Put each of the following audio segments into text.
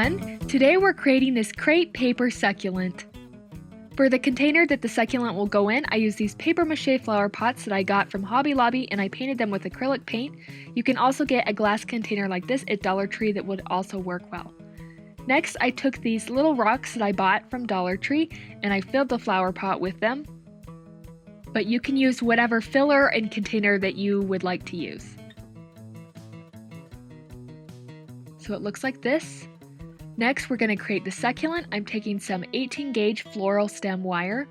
everyone! Today we're creating this crepe paper succulent. For the container that the succulent will go in, I use these paper mache flower pots that I got from Hobby Lobby and I painted them with acrylic paint. You can also get a glass container like this at Dollar Tree that would also work well. Next, I took these little rocks that I bought from Dollar Tree and I filled the flower pot with them. But you can use whatever filler and container that you would like to use. So it looks like this. Next, we're going to create the succulent. I'm taking some 18 gauge floral stem wire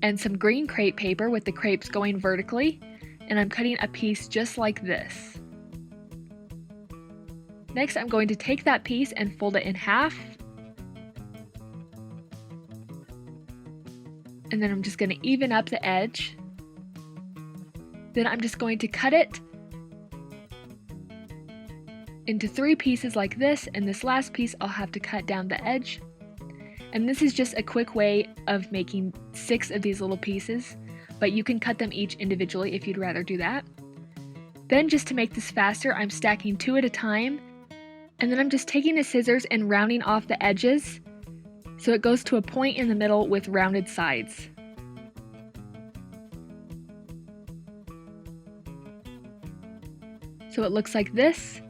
and some green crepe paper with the crepes going vertically, and I'm cutting a piece just like this. Next, I'm going to take that piece and fold it in half, and then I'm just going to even up the edge. Then I'm just going to cut it into 3 pieces like this, and this last piece I'll have to cut down the edge. And this is just a quick way of making 6 of these little pieces, but you can cut them each individually if you'd rather do that. Then just to make this faster, I'm stacking 2 at a time, and then I'm just taking the scissors and rounding off the edges so it goes to a point in the middle with rounded sides. So it looks like this.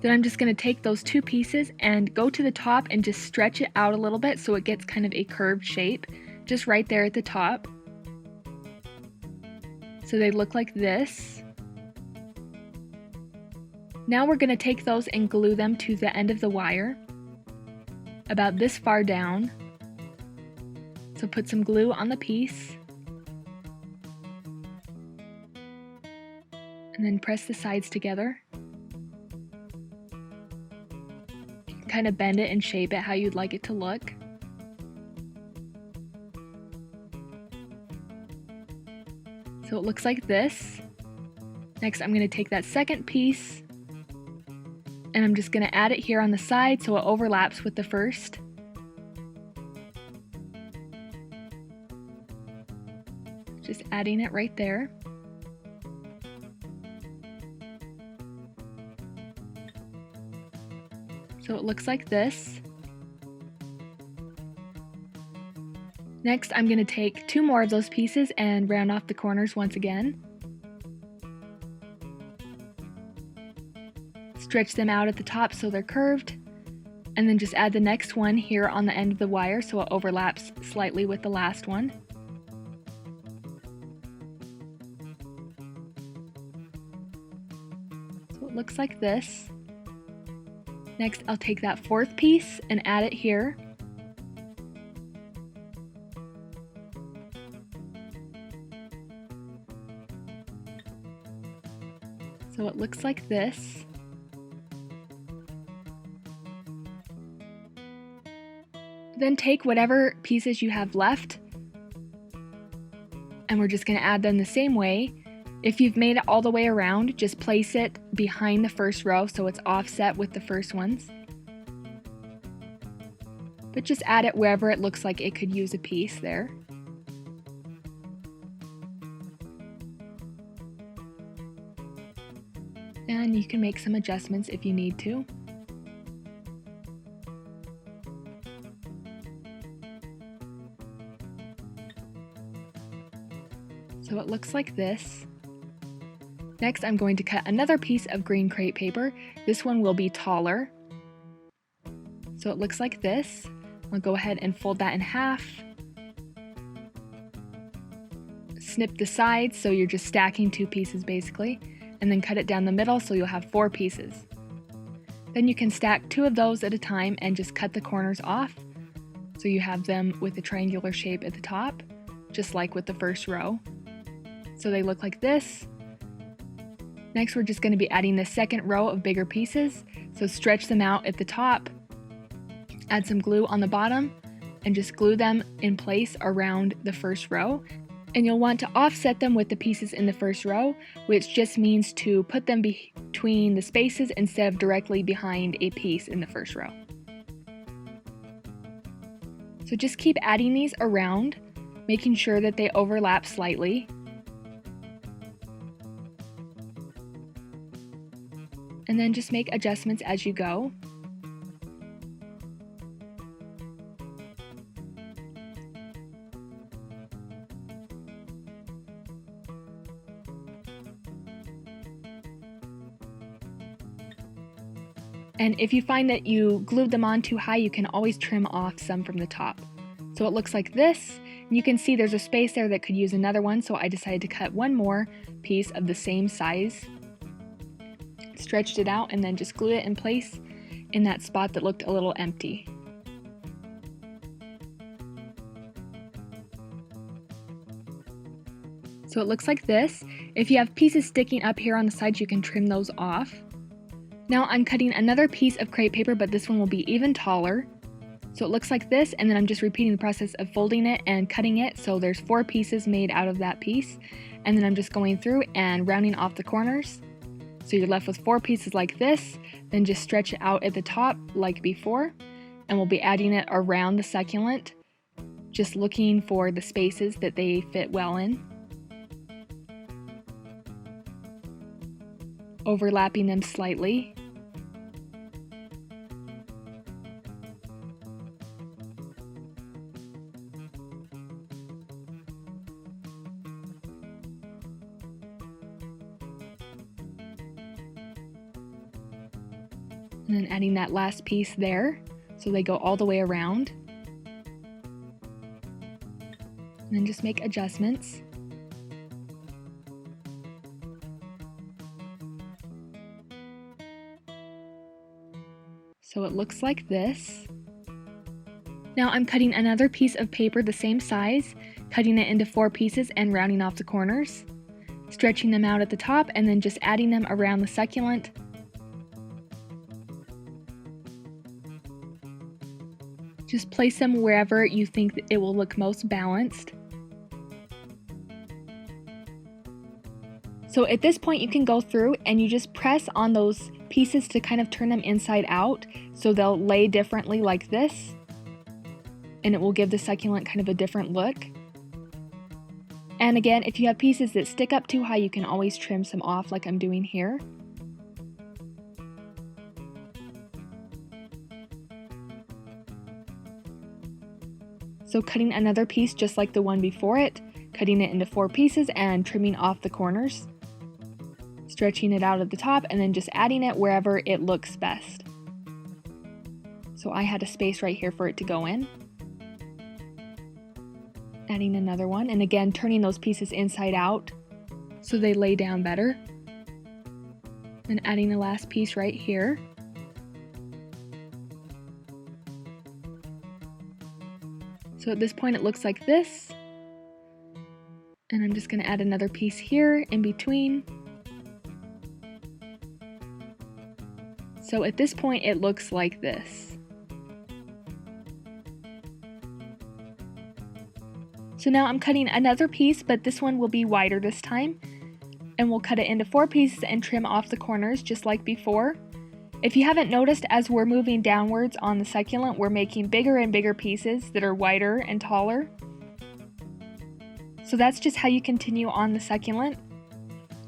Then I'm just going to take those 2 pieces and go to the top and just stretch it out a little bit so it gets kind of a curved shape, just right there at the top. So they look like this. Now we're going to take those and glue them to the end of the wire, about this far down. So put some glue on the piece, and then press the sides together. Kind of bend it and shape it how you'd like it to look. So it looks like this. Next, I'm going to take that second piece and I'm just going to add it here on the side so it overlaps with the first. Just adding it right there. So it looks like this. Next, I'm going to take 2 more of those pieces and round off the corners once again. Stretch them out at the top so they're curved, and then just add the next one here on the end of the wire so it overlaps slightly with the last one. So it looks like this. Next, I'll take that 4th piece and add it here. So it looks like this. Then take whatever pieces you have left, and we're just going to add them the same way. If you've made it all the way around, just place it behind the first row so it's offset with the first ones. But just add it wherever it looks like it could use a piece there. And you can make some adjustments if you need to. So it looks like this. Next, I'm going to cut another piece of green crepe paper. This one will be taller. So it looks like this. I'll go ahead and fold that in half. Snip the sides so you're just stacking 2 pieces basically, and then cut it down the middle so you'll have 4 pieces. Then you can stack 2 of those at a time and just cut the corners off so you have them with a triangular shape at the top, just like with the first row. So they look like this. Next, we're just going to be adding the second row of bigger pieces, so stretch them out at the top, add some glue on the bottom, and just glue them in place around the first row. And you'll want to offset them with the pieces in the first row, which just means to put them between the spaces instead of directly behind a piece in the first row. So just keep adding these around, making sure that they overlap slightly. and then just make adjustments as you go. And if you find that you glued them on too high, you can always trim off some from the top. So it looks like this. And you can see there's a space there that could use another one, so I decided to cut one more piece of the same size. Stretched it out and then just glued it in place in that spot that looked a little empty. So it looks like this. If you have pieces sticking up here on the sides, you can trim those off. Now I'm cutting another piece of crepe paper, but this one will be even taller. So it looks like this, and then I'm just repeating the process of folding it and cutting it. So there's 4 pieces made out of that piece. And then I'm just going through and rounding off the corners. So you're left with 4 pieces like this, then just stretch it out at the top like before. And we'll be adding it around the succulent, just looking for the spaces that they fit well in. Overlapping them slightly. And then adding that last piece there, so they go all the way around. And then just make adjustments. So it looks like this. Now I'm cutting another piece of paper the same size, cutting it into 4 pieces and rounding off the corners, stretching them out at the top, and then just adding them around the succulent. Just place them wherever you think that it will look most balanced. So at this point you can go through and you just press on those pieces to kind of turn them inside out so they'll lay differently like this, and it will give the succulent kind of a different look. And again, if you have pieces that stick up too high, you can always trim some off like I'm doing here. So cutting another piece just like the one before it, cutting it into 4 pieces and trimming off the corners, stretching it out at the top, and then just adding it wherever it looks best. So I had a space right here for it to go in. Adding another one, and again turning those pieces inside out so they lay down better. And adding the last piece right here. So at this point it looks like this. And I'm just going to add another piece here in between. So at this point it looks like this. So now I'm cutting another piece, but this one will be wider this time. And we'll cut it into 4 pieces and trim off the corners just like before. If you haven't noticed, as we're moving downwards on the succulent, we're making bigger and bigger pieces that are wider and taller. So that's just how you continue on the succulent,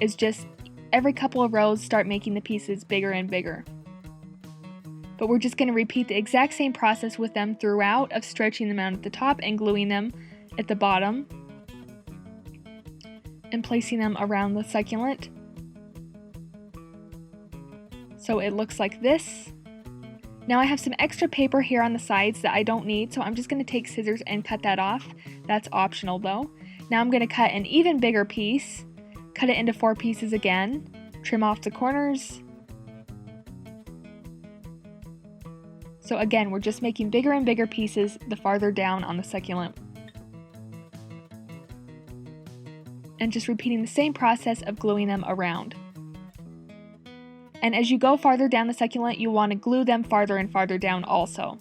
is just every couple of rows start making the pieces bigger and bigger. But we're just going to repeat the exact same process with them throughout, of stretching them out at the top and gluing them at the bottom and placing them around the succulent. So it looks like this. Now I have some extra paper here on the sides that I don't need, so I'm just going to take scissors and cut that off. That's optional though. Now I'm going to cut an even bigger piece, cut it into 4 pieces again, trim off the corners. So again, we're just making bigger and bigger pieces the farther down on the succulent. And just repeating the same process of gluing them around. And as you go farther down the succulent, you want to glue them farther and farther down also.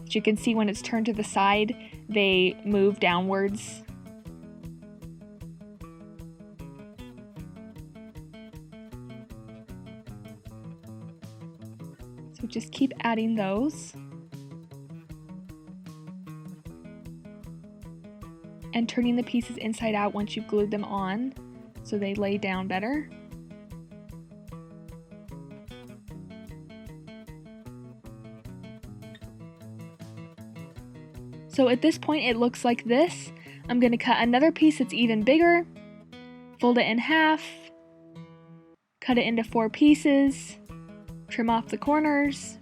As you can see, when it's turned to the side, they move downwards. So just keep adding those. And turning the pieces inside out once you've glued them on so they lay down better. So at this point it looks like this. I'm going to cut another piece that's even bigger, fold it in half, cut it into 4 pieces, trim off the corners,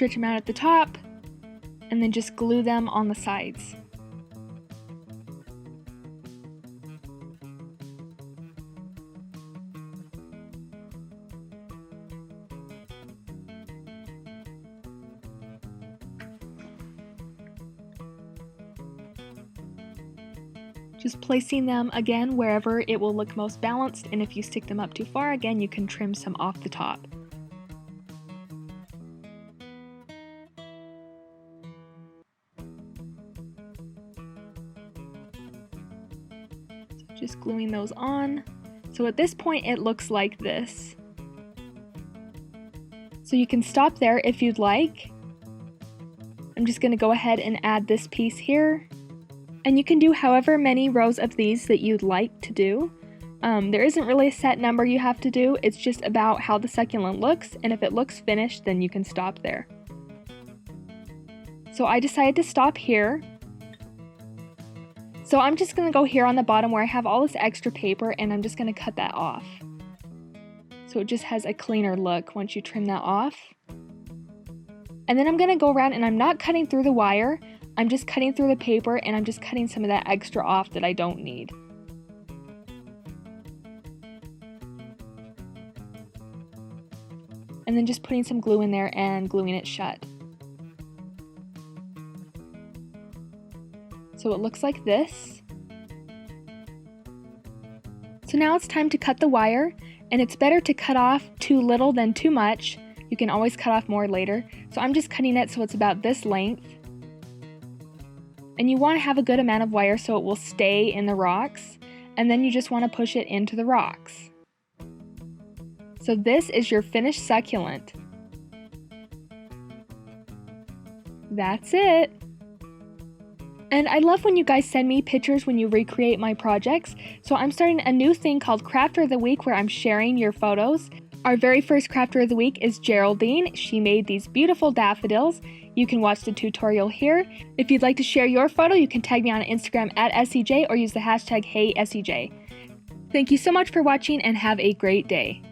stretch them out at the top, and then just glue them on the sides. Just placing them again wherever it will look most balanced, and if you stick them up too far, again, you can trim some off the top. So just gluing those on. So at this point it looks like this. So you can stop there if you'd like. I'm just going to go ahead and add this piece here. And you can do however many rows of these that you'd like to do. There isn't really a set number you have to do, it's just about how the succulent looks, and if it looks finished, then you can stop there. So I decided to stop here. So I'm just going to go here on the bottom where I have all this extra paper, and I'm just going to cut that off. So it just has a cleaner look once you trim that off. And then I'm going to go around, and I'm not cutting through the wire, I'm just cutting through the paper, and I'm just cutting some of that extra off that I don't need. And then just putting some glue in there and gluing it shut. So it looks like this. So now it's time to cut the wire, and it's better to cut off too little than too much. You can always cut off more later. So I'm just cutting it so it's about this length. And you want to have a good amount of wire so it will stay in the rocks, and then you just want to push it into the rocks. So this is your finished succulent. That's it! And I love when you guys send me pictures when you recreate my projects, so I'm starting a new thing called Crafter of the Week where I'm sharing your photos. Our very first Crafter of the Week is Geraldine. She made these beautiful daffodils. You can watch the tutorial here. If you'd like to share your photo, you can tag me on Instagram at SEJ or use the hashtag HeySEJ. Thank you so much for watching and have a great day.